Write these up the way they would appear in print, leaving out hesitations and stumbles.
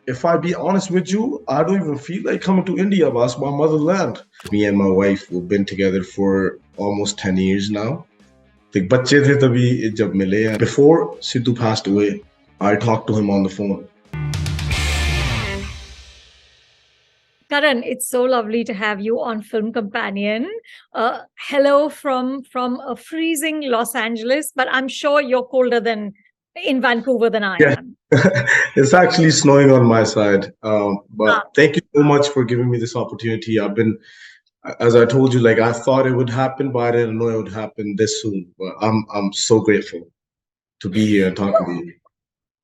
If I be honest with you, I don't even feel like coming to India, but it's my motherland. Me and my wife, we've been together for almost 10 years now. The बच्चे थे तभी जब मिले. Before Sidhu passed away, I talked to him on the phone. Karan, it's so lovely to have you on Film Companion. Hello from a freezing Los Angeles, but I'm sure you're colder than in Vancouver than I Yeah, am. it's actually snowing on my side. But Ah, thank you so much for giving me this opportunity. As I told you, like I thought it would happen, but I didn't know it would happen this soon. But I'm so grateful to be here and talking to you.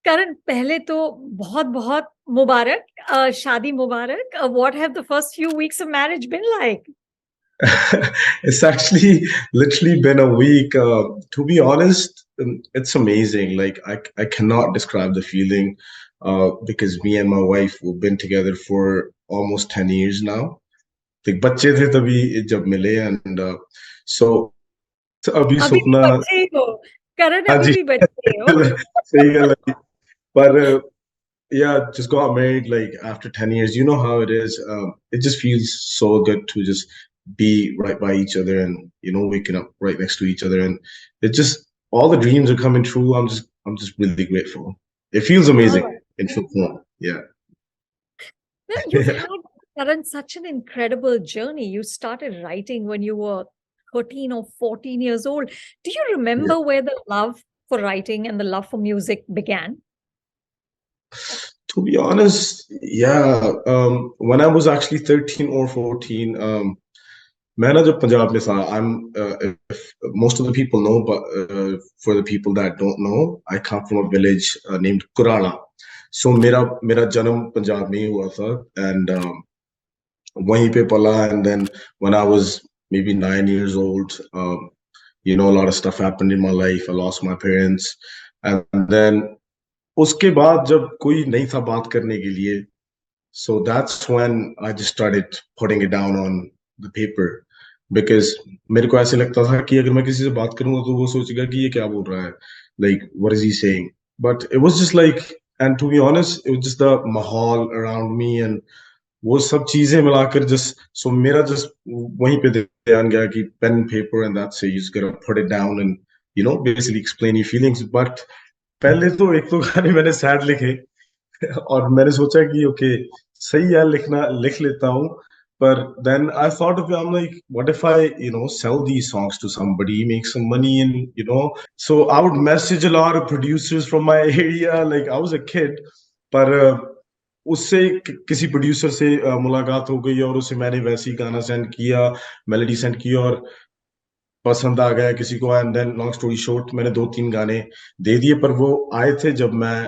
Karan, पहले तो बहुत बहुत मुबारक, शादी मुबारक. What have the first few weeks of marriage been like? It's actually literally been a week. To be honest, it's amazing. Like I cannot describe the feeling because me and my wife we've been together for almost 10 years now. The बच्चे थे तभी जब मिले and so अभी अभी भी सपना बच्चे ही हो. Karan, हाँ अभी जी भी बच्चे हो. सही गल है पर yeah, just got married like after 10 years. You know how it is. It just feels so good to just be right by each other and waking up right next to each other and it just all the dreams are coming true. I'm just really grateful. It feels amazing Oh. in full form. Yeah. Well, you've had, Karan, such an incredible journey. You started writing when you were 13 or 14 years old. Do you Yeah. remember where the love for writing and the love for music began? To be honest, yeah. When I was actually 13 or 14, मैं ना जब पंजाब में था, if most of the people know, but for the people that don't know, I come from a village named Kurala. So मेरा जन्म पंजाब में ही हुआ था and वहीं पे पला and then when I was maybe 9 years old, a lot of stuff happened in my life. I lost my parents and then उसके बाद जब कोई नहीं था बात करने के लिए, so that's when I just started putting it down on the paper because मेरे को ऐसे लगता था कि अगर मैं किसी से बात करूंगा तो वो सोचेगा कि ये क्या बोल रहा है, like what is he saying. But it was just like, and to be honest, it was just the mahal around me and वो सब चीजें मिलाकर just so मेरा just वहीं पे ध्यान गया कि pen paper and that's it, you just gotta put it down and basically explain your feelings. But पहले तो एक तो गाने मैंने सैड लिखे और मैंने सोचा कि ओके सही है लिखना लिख लेता हूँ पर then I thought of it, I'm like what if I sell these songs to somebody, make some money and so I would message a lot of producers from my area, like I was a kid पर उससे किसी producer से मुलाकात हो गई और उसे मैंने वैसे ही गाना सेंड किया, मेलोडी सेंड की और पसंद आ गया किसी को and then long story short मैंने 2-3 गाने दे दिए पर वो आए थे जब मैं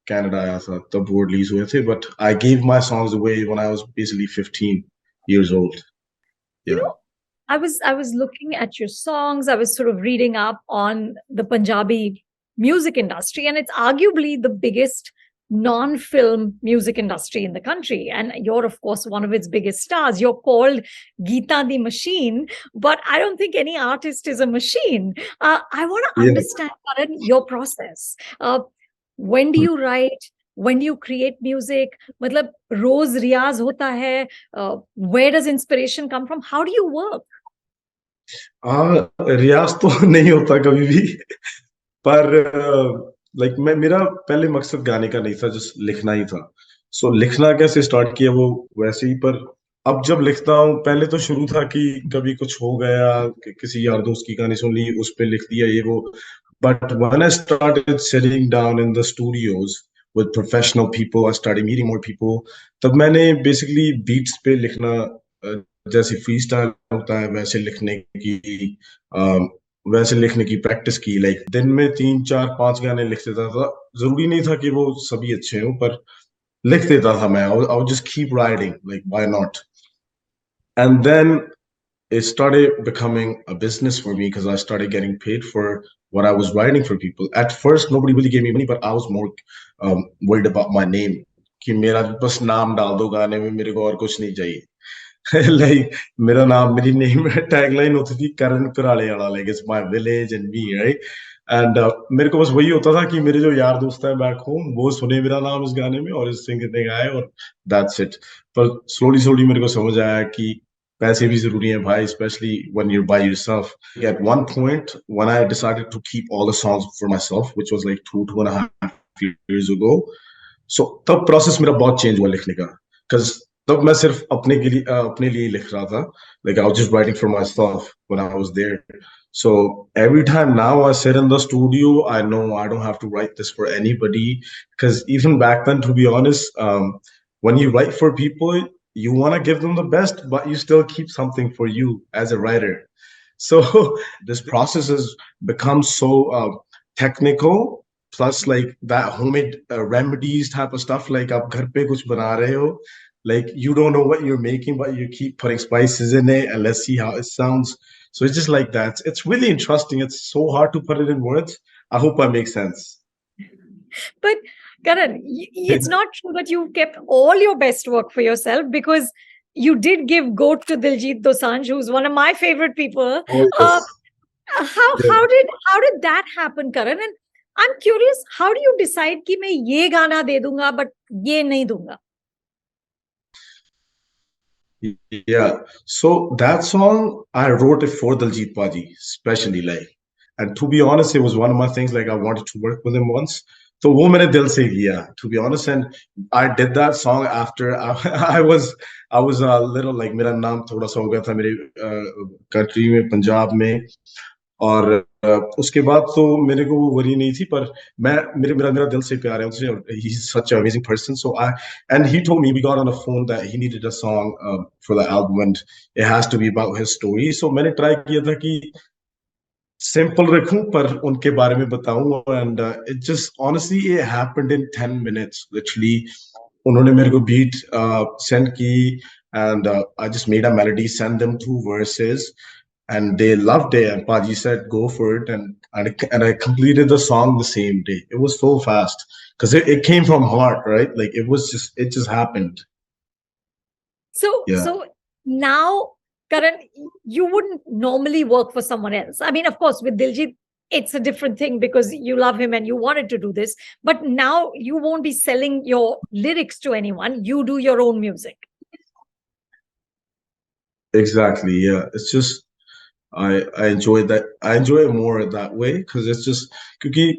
कनाडा आया था तब वो रिलीज हुए थे but I give my songs away when I was basically 15 years old. You Yeah. know, I was looking at your songs. I was sort of reading up on the Punjabi music industry, and it's arguably the biggest non-film music industry in the country. And you're, of course, one of its biggest stars. You're called Geeta the Machine, but I don't think any artist is a machine. I want to Yeah. understand, Karan, your process. When do you write? When do you create music? मतलब रोज रियाज होता है? Where does inspiration come from? How do you work? रियाज तो नहीं होता कभी भी पर like मैं मेरा पहले मकसद गाने का नहीं था जस्ट लिखना ही था. सो लिखना कैसे स्टार्ट किया वो वैसे ही पर अब जब लिखता हूँ पहले तो शुरू था कि कभी कुछ हो गया किसी यार दोस्त की कहानी सुन ली उस पे लिख दिया ये वो but when I started sitting down in the studios with professional people, I started meeting more people. तब मैंने basically beats पे लिखना जैसे फ्री स्टाइल होता है वैसे लिखने की प्रैक्टिस की. लाइक दिन में 3 4 5 गाने लिख देता था. जरूरी नहीं था कि वो सभी अच्छे हों पर लिख देता था मैं. I would just keep writing, like why not. And then it started becoming a business for me because I started getting paid for what I was writing for people. At first nobody really gave me money but I was more worried about my name कि मेरा बस नाम डाल दो गाने में, मेरे को और कुछ नहीं चाहिए. Like मेरा नाम मेरी नेम टैगलाइन होती थी करण कराले वाला, like it's my village and me, right? And मेरे को बस वही होता था कि मेरे जो यार दोस्त हैं बैक होम वो सुने मेरा नाम इस गाने में और इस सिंगर ने गाए और दैट्स इट. पर स्लोली स्लोली मेरे को समझ आया कि पैसे भी जरूरी हैं भाई, specially when you're by yourself. At one point when I decided to keep all the songs for myself, which was like 2.5 years ago, so तब प्रोसेस मेरा बहुत चेंज हुआ लिखने का. Because तब मैं सिर्फ अपने लिए लिख रहा था. Like I was just writing for myself when I was there. So every time now I sit in the studio, I know I don't have to write this for anybody. Because even back then, to be honest, when you write for people, you want to give them the best, but you still keep something for you as a writer. So this process has become so technical. Plus, like that homemade remedies type of stuff. Like आप घर पे कुछ बना रहे हो, like you don't know what you're making, but you keep putting spices in it, and let's see how it sounds. So it's just like that. It's really interesting. It's so hard to put it in words. I hope I make sense. But Karan, it's not true that you kept all your best work for yourself, because you did give goat to Diljit Dosanjh, who's one of my favorite people. Oh Uh, yes. how did that happen, Karan? And I'm curious, how do you decide कि मैं ये गाना दे दूंगा but ये नहीं दूंगा? Yeah. So that song I wrote it for Daljit Paji, especially like. And to be honest, it was one of my things. Like I wanted to work with him once. So वो मैंने दिल से किया, to be honest. And I did that song after I was a little like मेरा नाम थोड़ा सा हो गया था मेरे कंट्री में, पंजाब में. और उसके बाद तो मेरे को वो वरी नहीं थी. पर मैं मेरा मेरा दिल से प्यार है उससे. He's such an amazing person. So I and he told me, we got on the phone, that he needed a song for the album and it has to be about his story. So मैंने try किया था कि simple रखूं पर उनके बारे में बताऊं. And it just honestly it happened in 10 minutes literally. उन्होंने मेरे को बीट सेंड की and I just made a melody, send them 2 verses, and they loved it. And Paji said, "Go for it," and I completed the song the same day. It was so fast because it came from heart, right? Like it just happened. Yeah. So now, Karan, you wouldn't normally work for someone else. I mean, of course, with Diljit, it's a different thing because you love him and you wanted to do this. But now you won't be selling your lyrics to anyone. You do your own music. Exactly. Yeah. It's just I enjoy that. I enjoy it more that way because it's just because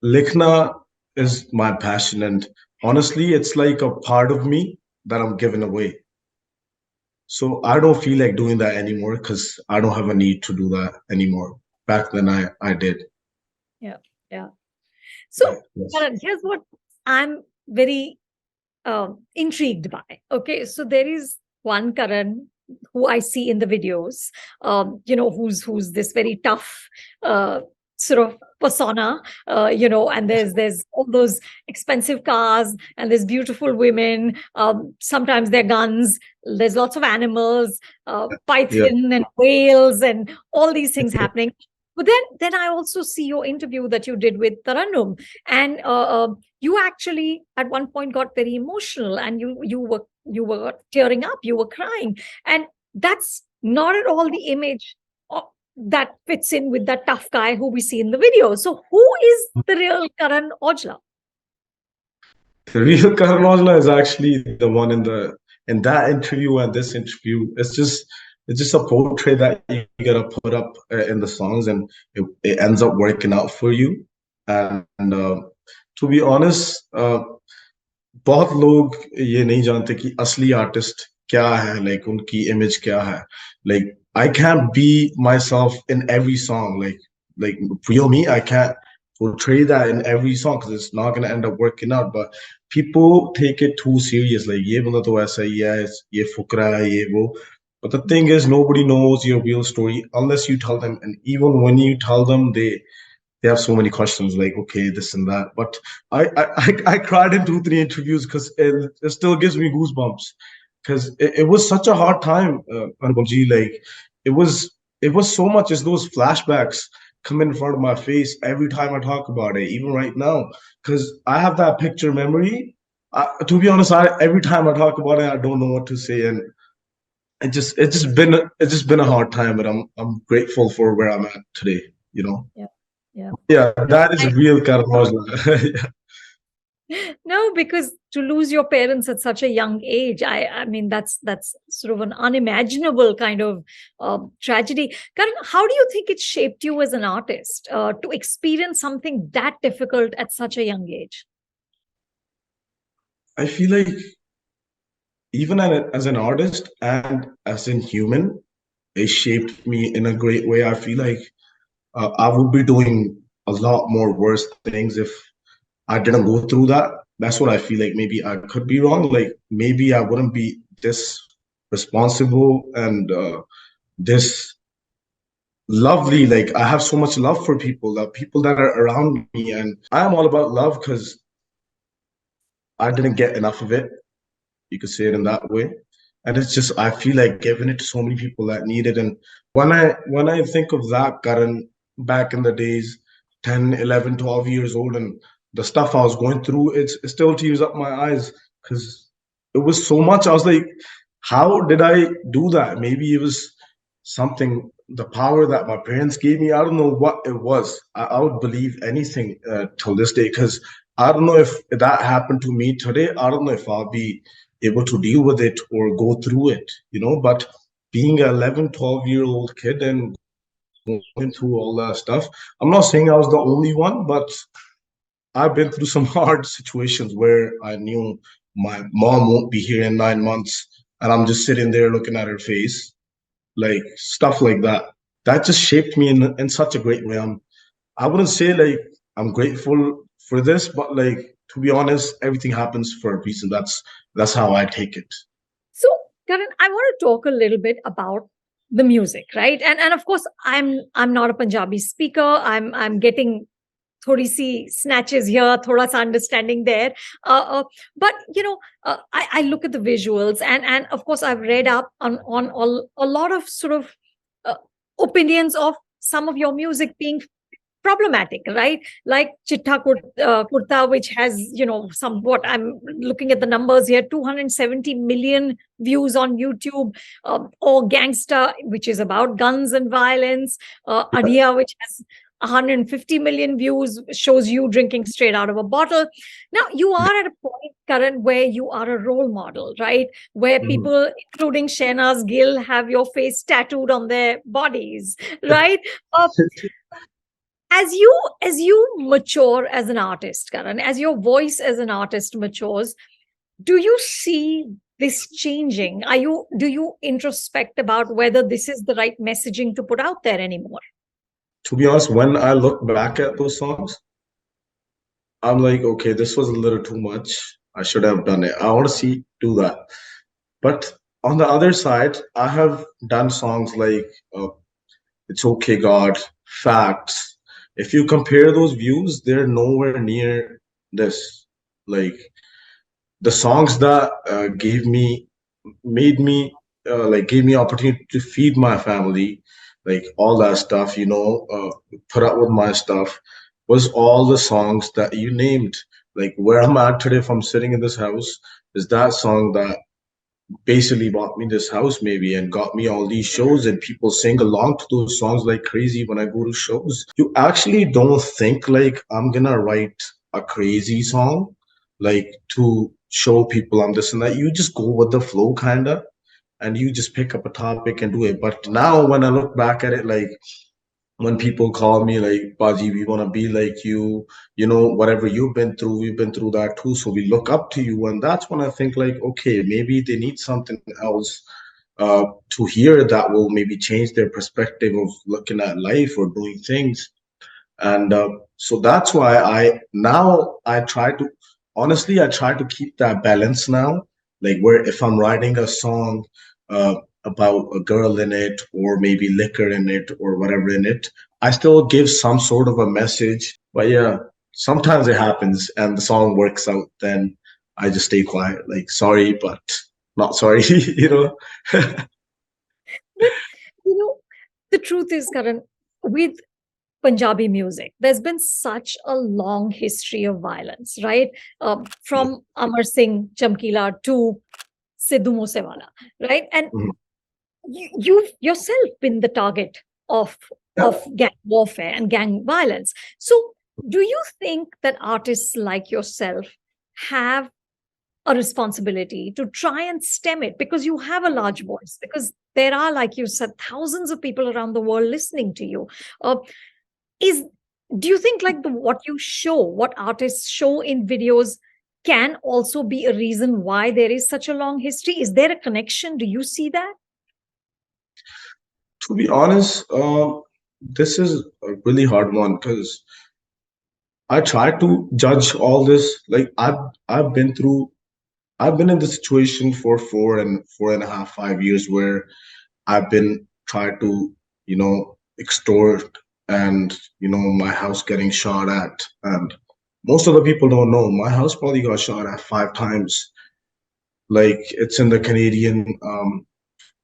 likhna is my passion, and honestly, it's like a part of me that I'm giving away. So I don't feel like doing that anymore because I don't have a need to do that anymore. Back then, I did. Yeah. Yeah. So, Yes. Karan, here's what I'm very intrigued by. Okay. So there is one Karan who I see in the videos, who's this very tough sort of persona, and there's all those expensive cars and there's beautiful women. Sometimes they're guns. There's lots of animals, Yeah. python and whales and all these things happening. But then I also see your interview that you did with Tarannum, and you actually at one point got very emotional, and you were tearing up, you were crying, and that's not at all the image that fits in with that tough guy who we see in the video. So who is the real Karan Aujla? The real Karan Aujla is actually the one in that interview and this interview. It's just a portrait that you gotta put up in the songs, and it ends up working out for you. And to be honest, बहुत लोग ये नहीं जानते कि असली artist क्या है, like उनकी इमेज क्या है. Like I can't be myself in every song, like real me. I can't portray that in every song because it's not gonna end up working out. But people take it too serious, like ये बंदा तो ऐसा ही है, ये फुकरा है, ये वो. But the thing is, nobody knows your real story unless you tell them. And even when you tell them, they have so many questions, like, okay, this and that. But I cried in 2 3 interviews because it still gives me goosebumps because it was such a hard time, Anupam ji. Like it was so much as those flashbacks come in front of my face every time I talk about it, even right now, because I have that picture memory. To be honest, every time I talk about it, I don't know what to say, and it's just been a hard time, but I'm grateful for where I'm at today. Yeah. Yeah. Yeah, No, that is real Karan Aujla. no, because to lose your parents at such a young age, I mean, that's sort of an unimaginable kind of tragedy. Karan, how do you think it shaped you as an artist to experience something that difficult at such a young age? I feel like even as an artist and as a human, it shaped me in a great way. I feel like I would be doing a lot more worse things if I didn't go through that. That's what I feel like. Maybe I could be wrong. Like maybe I wouldn't be this responsible and this lovely. Like I have so much love for people, the people that are around me, and I am all about love because I didn't get enough of it. You could say it in that way. And it's just I feel like giving it to so many people that need it. And when I think of that, Karan, back in the days, 10, 11, 12 years old, and the stuff I was going through, it still tears up my eyes because it was so much. I was like, how did I do that? Maybe it was something, the power that my parents gave me. I don't know what it was. I would believe anything till this day because I don't know if that happened to me today. I don't know if I'll be able to deal with it or go through it, but being an 11, 12-year-old kid and going through all that stuff, I'm not saying I was the only one, but I've been through some hard situations where I knew my mom won't be here in 9 months, and I'm just sitting there looking at her face, like stuff like that. That just shaped me in such a great way. I wouldn't say like I'm grateful for this, but like to be honest, everything happens for a reason. That's how I take it. So, Karan, I want to talk a little bit about the music, right? And of course, I'm not a Punjabi speaker. I'm getting thodi si snatches here, thoda sa understanding there. But I look at the visuals, and of course, I've read up on all, a lot of sort of uh, opinions of some of your music being problematic, right? Like Kurta, which has, somewhat, I'm looking at the numbers here, 270 million views on YouTube, or Gangsta, which is about guns and violence, Adia, which has 150 million views, shows you drinking straight out of a bottle. Now, you are at a point, Karan, where you are a role model, right? Where Mhm. people, including Shehnaz Gill, have your face tattooed on their bodies, right? Uh, as you mature as an artist, Karan, as your voice as an artist matures, do you see this changing? Do you introspect about whether this is the right messaging to put out there anymore? To be honest, when I look back at those songs, I'm like, okay, this was a little too much. I should have done it. I want to see do that. But on the other side, I have done songs like It's Okay, God, Facts. If you compare those views, they're nowhere near this. Like the songs that made me like gave me opportunity to feed my family, like all that stuff, put up with my stuff, was all the songs that you named. Like where I'm at today, if I'm sitting in this house, is that song that basically bought me this house maybe and got me all these shows, and people sing along to those songs like crazy when I go to shows. You actually don't think like I'm gonna write a crazy song like to show people I'm this and that. You just go with the flow kinda, and you just pick up a topic and do it. But now when I look back at it, like when people call me like, Baji, we want to be like you, whatever you've been through, we've been through that too. So we look up to you. And that's when I think like, okay, maybe they need something else to hear that will maybe change their perspective of looking at life or doing things. And so that's why I try to, honestly, I try to keep that balance now. Like where if I'm writing a song uh, about a girl in it, or maybe liquor in it, or whatever in it, I still give some sort of a message. But yeah, sometimes it happens and the song works out, then I just stay quiet. Like, sorry, but not sorry, But the truth is, Karan, with Punjabi music, there's been such a long history of violence, right? From Amar Singh Chamkila to Sidhu Moosewala, right? And you've yourself been the target of Yeah. of gang warfare and gang violence. So, do you think that artists like yourself have a responsibility to try and stem it because you have a large voice, because there are, like you said, thousands of people around the world listening to you? uh, is Do you think like what you show, what artists show in videos, can also be a reason why there is such a long history? Is there a connection? Do you see that? To be honest, this is a really hard one because I try to judge all this. Like I've been through, I've been in the situation for 4.5, 5 years where I've been tried to, extort, and my house getting shot at. And most of the people don't know my house probably got shot at 5 times. Like it's in the Canadian,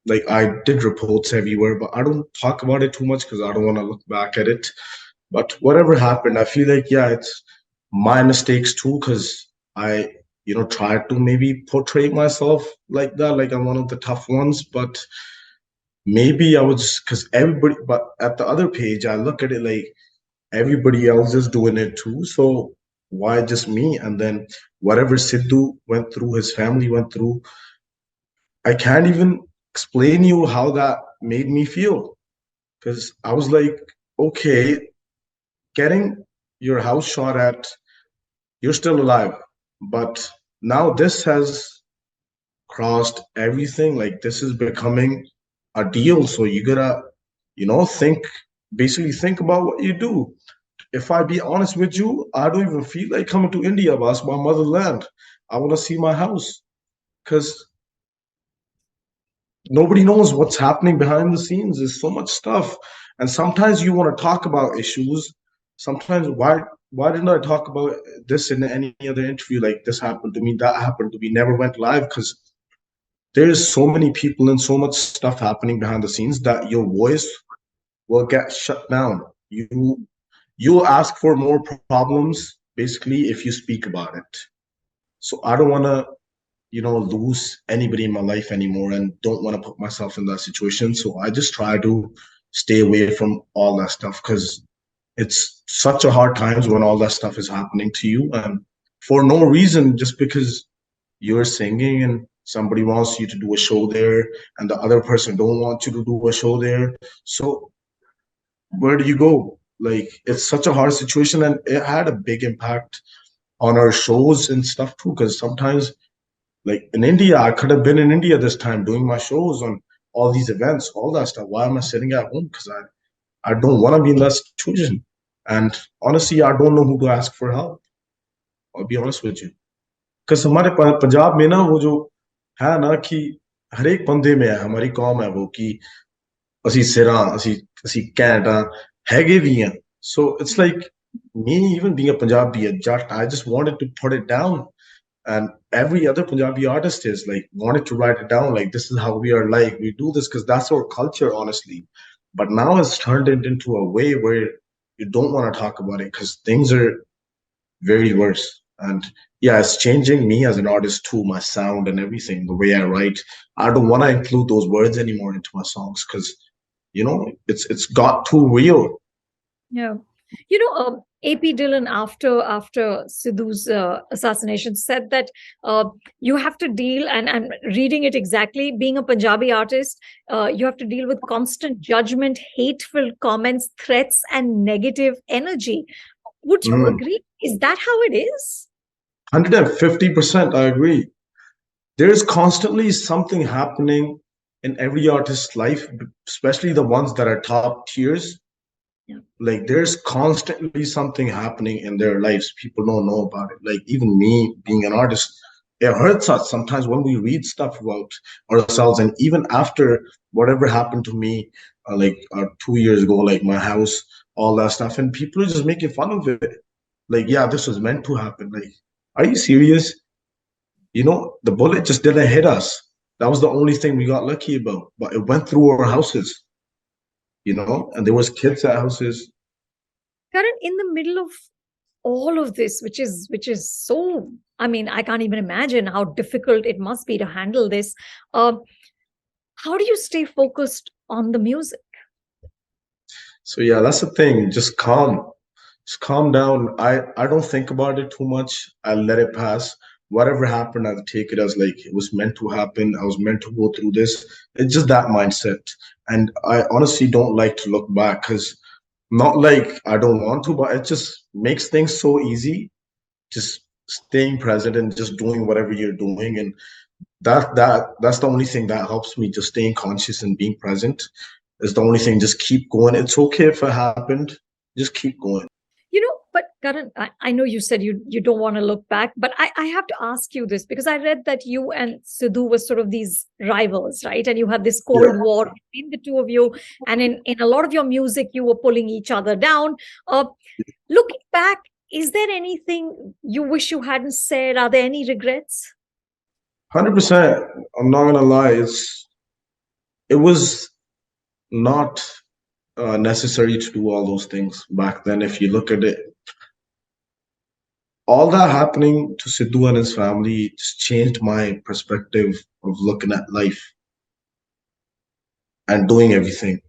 like I did reports everywhere, but I don't talk about it too much because I don't want to look back at it. But whatever happened, I feel like, yeah, it's my mistakes too, because I, tried to maybe portray myself like that, like I'm one of the tough ones. But maybe I was, because everybody, but at the other page, I look at it like everybody else is doing it too. So why just me? And then whatever Sidhu went through, his family went through, I can't even explain you how that made me feel. Because I was like, okay, getting your house shot at, you're still alive. But now this has crossed everything. Like this is becoming a deal. So you gotta, think, basically think about what you do. If I be honest with you, I don't even feel like coming to India, boss, my motherland. I want to see my house because nobody knows what's happening behind the scenes. There's so much stuff. And sometimes you want to talk about issues. Sometimes why didn't I talk about this in any other interview? Like this happened to me, that happened to me, never went live because there's so many people and so much stuff happening behind the scenes that your voice will get shut down. You'll ask for more problems basically if you speak about it. So I don't want to, lose anybody in my life anymore and don't want to put myself in that situation. So I just try to stay away from all that stuff because it's such a hard times when all that stuff is happening to you and for no reason, just because you're singing and somebody wants you to do a show there and the other person don't want you to do a show there. So where do you go? Like it's such a hard situation and it had a big impact on our shows and stuff too. Because sometimes, like in India, I could have been in India this time doing my shows on all these events, all that stuff. Why am I sitting at home? Because I don't want to be in that situation. And honestly, I don't know who to ask for help. I'll be honest with you. Because हमारे पंजाब में ना वो जो है ना कि हर एक बंदे में है, हमारी कौम है वो कि ਅਸੀਂ ਸਿਰਾਂ ਅਸੀਂ ਘੈਂਟ ਆ ਹੈਗੇ ਵੀ ਆ so it's like me even being a Punjabi a Jat I just wanted to put it down and every other Punjabi artist is like wanted to write it down like this is how we are like we do this because that's our culture honestly but now it's turned it into a way where you don't want to talk about it because things are very worse. And yeah, it's changing me as an artist too, my sound and everything, the way I write. I don't want to include those words anymore into my songs because, it's got too real. Yeah. AP Dillon, after Sidhu's assassination, said that you have to deal, and I'm reading it exactly, being a Punjabi artist, you have to deal with constant judgment, hateful comments, threats, and negative energy. Would you Mm. agree? Is that how it is? 150%, I agree. There's constantly something happening in every artist's life, especially the ones that are top tiers. Yeah. Like there's constantly something happening in their lives. People don't know about it. Like even me being an artist, it hurts us sometimes when we read stuff about ourselves. And even after whatever happened to me, 2 years ago, like my house, all that stuff, and people are just making fun of it. Like, yeah, this was meant to happen. Like, are you serious? The bullet just didn't hit us. That was the only thing we got lucky about. But it went through our houses, and there was kids at houses. Karan, in the middle of all of this, which is so, I mean, I can't even imagine how difficult it must be to handle this. Uh, how do you stay focused on the music? So yeah, that's the thing. Just calm down. I don't think about it too much. I let it pass. Whatever happened, I take it as like it was meant to happen. I was meant to go through this. It's just that mindset. And I honestly don't like to look back because not like I don't want to, but it just makes things so easy. Just staying present and just doing whatever you're doing. And that's the only thing that helps me, just staying conscious and being present is the only thing. Just keep going. It's okay if it happened. Just keep going. But Karan, I know you said you don't want to look back, but I have to ask you this because I read that you and Sidhu were sort of these rivals, right? And you had this cold Yeah. war between the two of you. And in a lot of your music, you were pulling each other down. Uh, Looking back, is there anything you wish you hadn't said? Are there any regrets? 100%. I'm not gonna lie. It was not necessary to do all those things back then. If you look at it, all that happening to Sidhu and his family just changed my perspective of looking at life and doing everything.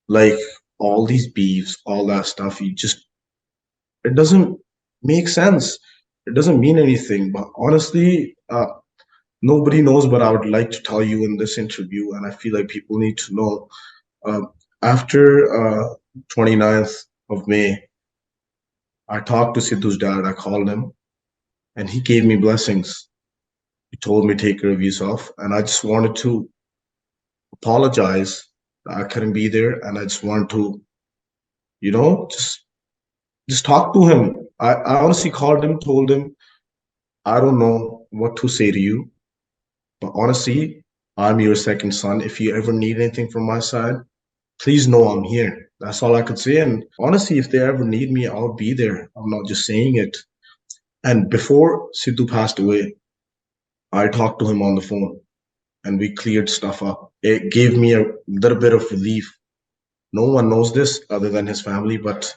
Like all these beefs, all that stuff, it doesn't make sense. It doesn't mean anything. But honestly, nobody knows, but I would like to tell you in this interview, and I feel like people need to know. Uh, After 29th of May, I talked to Sidhu's dad. I called him, and he gave me blessings. He told me take care of yourself, and I just wanted to apologize that I couldn't be there, and I just wanted to, you know, just talk to him. I honestly called him, told him I don't know what to say to you, but honestly, I'm your second son. If you ever need anything from my side, please know I'm here. That's all I could say. And honestly, if they ever need me, I'll be there. I'm not just saying it. And before Sidhu passed away, I talked to him on the phone and we cleared stuff up. It gave me a little bit of relief. No one knows this other than his family, but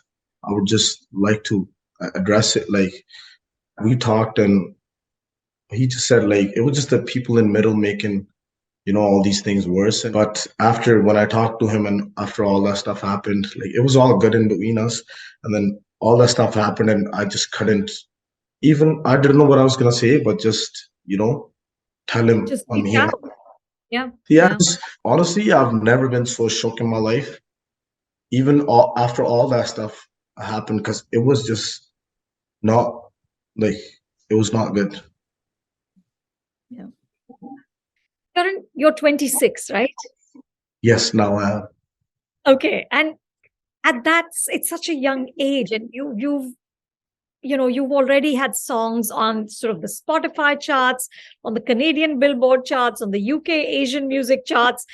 I would just like to address it. Like we talked and he just said like it was just the people in middle making all these things worse. But after when I talked to him and after all that stuff happened, like it was all good in between us. And then all that stuff happened and I just couldn't even I didn't know what I was gonna say, but just, tell him Just I'm reach here. out. Yeah, Yeah, yeah. honestly, I've never been so shook in my life, even after all that stuff happened, because it was just not like it was not good. Yeah. Karan, you're 26, right? Yes, now I have. Okay. And at that, it's such a young age, and you've already had songs on sort of the Spotify charts, on the Canadian Billboard charts, on the UK Asian music charts.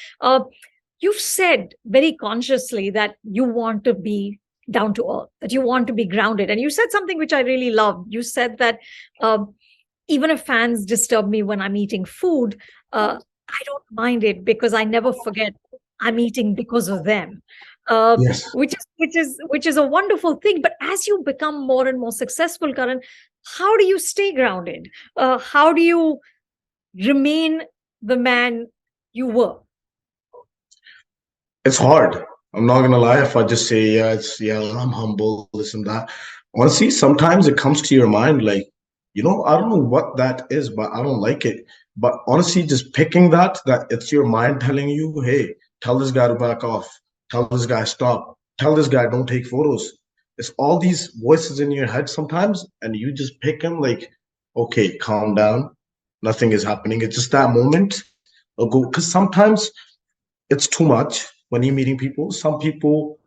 You've said very consciously that you want to be down to earth, that you want to be grounded. And you said something which I really loved. You said that um, even if fans disturb me when I'm eating food, I don't mind it because I never forget I'm eating because of them. Uh, Yes. which is a wonderful thing. But as you become more and more successful, Karan, how do you stay grounded? How do you remain the man you were? It's hard. I'm not gonna lie. If I just say, yeah, I'm humble, this and that. Honestly, sometimes it comes to your mind, like, I don't know what that is, but I don't like it. But honestly, just picking that it's your mind telling you, hey, tell this guy to back off, tell this guy stop, tell this guy don't take photos. It's all these voices in your head sometimes, and you just pick them like, okay, calm down, nothing is happening. It's just that moment ago, because sometimes it's too much when you're meeting people. Some people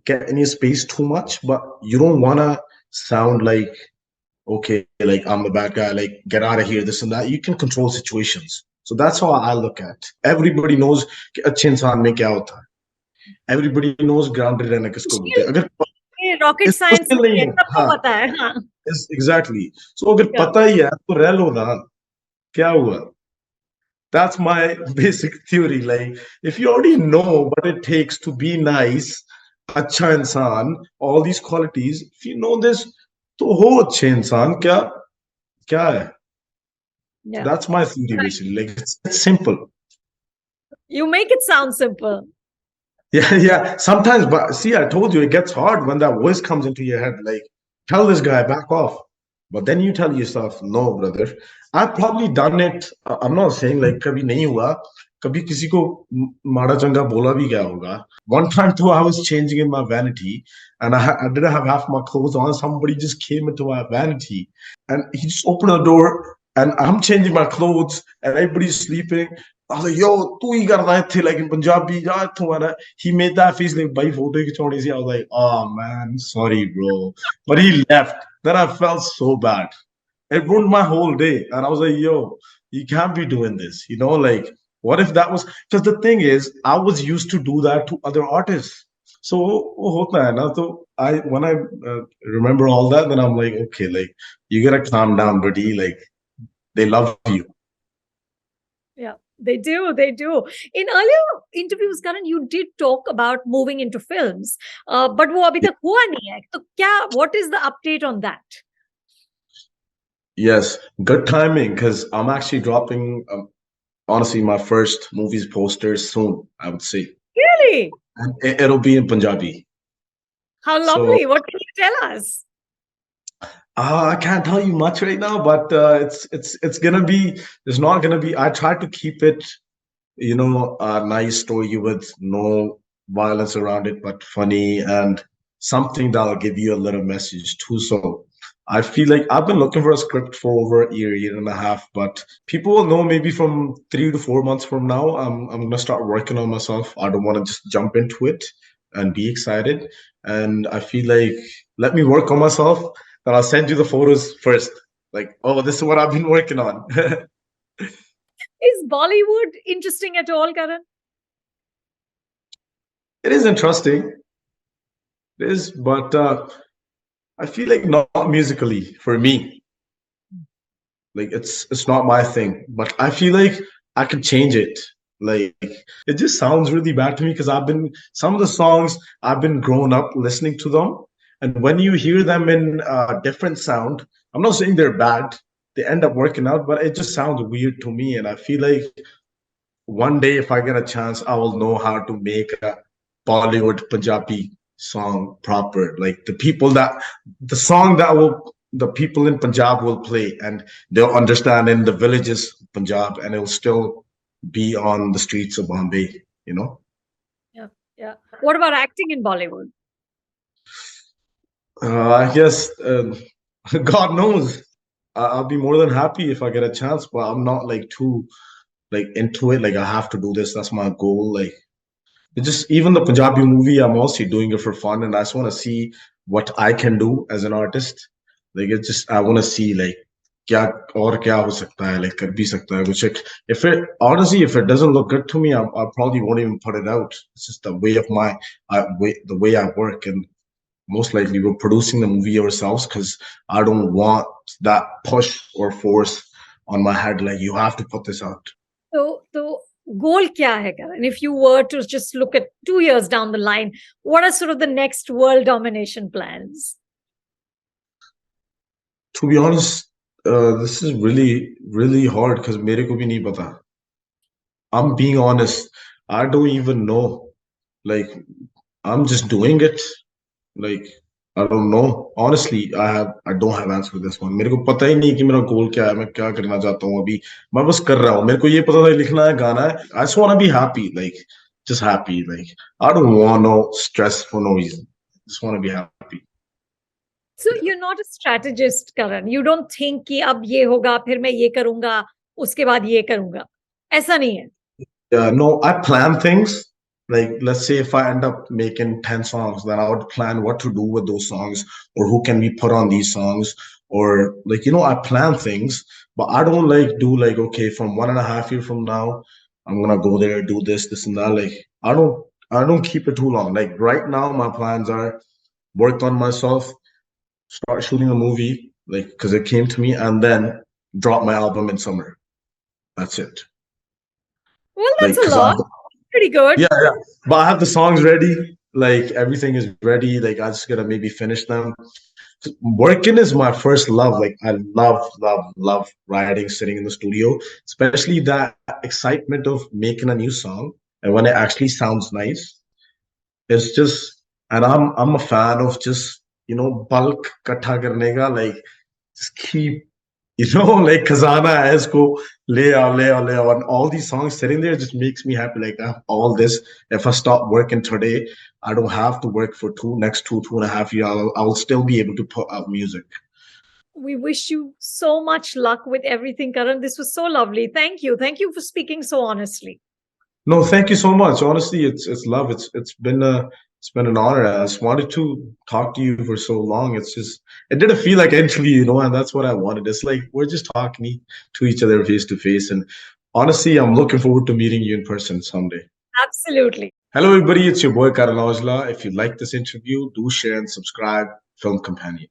get in your space too much, but you don't want to sound like, okay, like I'm the bad guy, like get out of here, this and that. You can control situations. So that's how I look at. Everybody knows कि अच्छे इंसान में क्या होता है. Everybody knows grounded रहना किसको बोलते हैं. अगर ये रॉकेट इसको साइंस मुश्किल नहीं नहीं है, है. सबको हाँ, पता है. हाँ. exactly. So अगर Yeah. पता ही है तो रह लो ना. क्या हुआ? That's my basic theory. Like, if you already know what it takes to be nice, अच्छा इंसान, all these qualities, if you know this, तो हो अच्छे इंसान. क्या क्या है? Yeah. That's my theory basically. Like, it's simple. You make it sound simple. Yeah, yeah. Sometimes, but see, I told you it gets hard when that voice comes into your head. Like, tell this guy back off. But then you tell yourself, no, brother. I've probably done it. I'm not saying like कभी नहीं हुआ. कभी किसी को माड़ा चंगा बोला भी गया होगा. One time too, I was changing in my vanity, and I didn't have half my clothes on. Somebody just came into my vanity, and he just opened the door, and I'm changing my clothes, and everybody's sleeping. I was like, yo, तू ही करना है थे like in Punjabi जा तू आना. He made that face like भाई photo खिंचवानी C. I was like, oh man, sorry bro. But he left. Then I felt so bad. It ruined my whole day. And I was like, yo, you can't be doing this. Like, what if that was because the thing is, I was used to do that to other artists. So वो होता है ना तो I when I remember all that, then I'm like, okay, like you gotta calm down, buddy. Like they love you. Yeah, they do. They do. In earlier interviews, Karan, you did talk about moving into films, but वो अभी तक हुआ नहीं है. तो क्या? What is the update on that? Yes, good timing because I'm actually dropping honestly my first movies posters soon, I would say. Really? And it'll be in Punjabi. How So lovely. What can you tell us? I can't tell you much right now, but it's gonna be. It's not gonna be. I try to keep it, a nice story with no violence around it, but funny and something that'll give you a little message too. So I feel like I've been looking for a script for over a year and a half, but people will know maybe from 3 to 4 months from now. I'm gonna start working on myself. I don't want to just jump into it and be excited. And I feel like let me work on myself. Then I'll send you the photos first. Like, oh, this is what I've been working on. Is Bollywood interesting at all, Karan? It is interesting. It is, but I feel like not musically for me. Like it's not my thing. But I feel like I could change it. Like it just sounds really bad to me because I've been some of the songs I've been grown up listening to them, and when you hear them in a different sound, I'm not saying they're bad. They end up working out, but it just sounds weird to me, and I feel like one day if I get a chance, I will know how to make a Bollywood Punjabi song proper. Like the song that will the people in Punjab will play and they'll understand in the villages of Punjab and it'll still be on the streets of Bombay, you know? Yeah, yeah. What about acting in Bollywood? I guess God knows. I'll be more than happy if I get a chance, but I'm not like too like into it. Like I have to do this. That's my goal. Like it's just even the Punjabi movie, I'm also doing it for fun, and I just want to see what I can do as an artist. Like it's just I want to see like क्या और क्या हो सकता है, like कर भी सकता है कुछ. If it honestly, if it doesn't look good to me, I probably won't even put it out. It's just the way of the way I work, and most likely we're producing the movie ourselves because I don't want that push or force on my head. Like you have to put this out. So goal kya hai, Karan? If you were to just look at 2 years down the line, what are sort of the next world domination plans? To be honest, this is really, really hard because मेरे को भी नहीं पता. I'm being honest. I don't even know. Like, I'm just doing it. Like, I don't know. Honestly, I don't have answer for this one. मेरे को पता ही नहीं कि मेरा गोल क्या है, मैं क्या करना चाहता हूँ अभी. मैं बस कर रहा हूँ. मेरे को ये पता था लिखना है, गाना है. I just want to be happy. Like, just happy. Like, I don't want no stress for no reason. Just want to be happy. So you're not a strategist, Karan. You don't think कि अब ये होगा, फिर मैं ये करूंगा, उसके बाद ये करूंगा. ऐसा नहीं है. No, I plan things. Like, let's say if I end up making 10 songs, then I would plan what to do with those songs or who can we put on these songs. Or like, I plan things, but I don't like do like, okay, from 1.5 year from now, I'm gonna go there, do this and that. Like, I don't keep it too long. Like right now, my plans are work on myself, start shooting a movie, like because it came to me, and then drop my album in summer. That's it. Well, that's Like, a because lot. Pretty good. yeah, yeah. But I have the songs ready. Like everything is ready. Like I just gotta maybe finish them. Working is my first love. Like I love, love, love writing, sitting in the studio, especially that excitement of making a new song and when it actually sounds nice. It's just, and I'm a fan of just, bulk katha karne ka, like just keep, like Khazana as go lay out, and all these songs sitting there just makes me happy. Like I have all this. If I stop working today, I don't have to work for next 2.5 years. I'll still be able to put out music. We wish you so much luck with everything, Karan. This was so lovely. Thank you. Thank you for speaking so honestly. No, thank you so much. Honestly, it's love. It's been an honor. I just wanted to talk to you for so long. It's just it didn't feel like interview, and that's what I wanted. It's like we're just talking to each other face to face. And honestly, I'm looking forward to meeting you in person someday. Absolutely. Hello, everybody. It's your boy Karan Aujla. If you like this interview, do share and subscribe. Film Companion.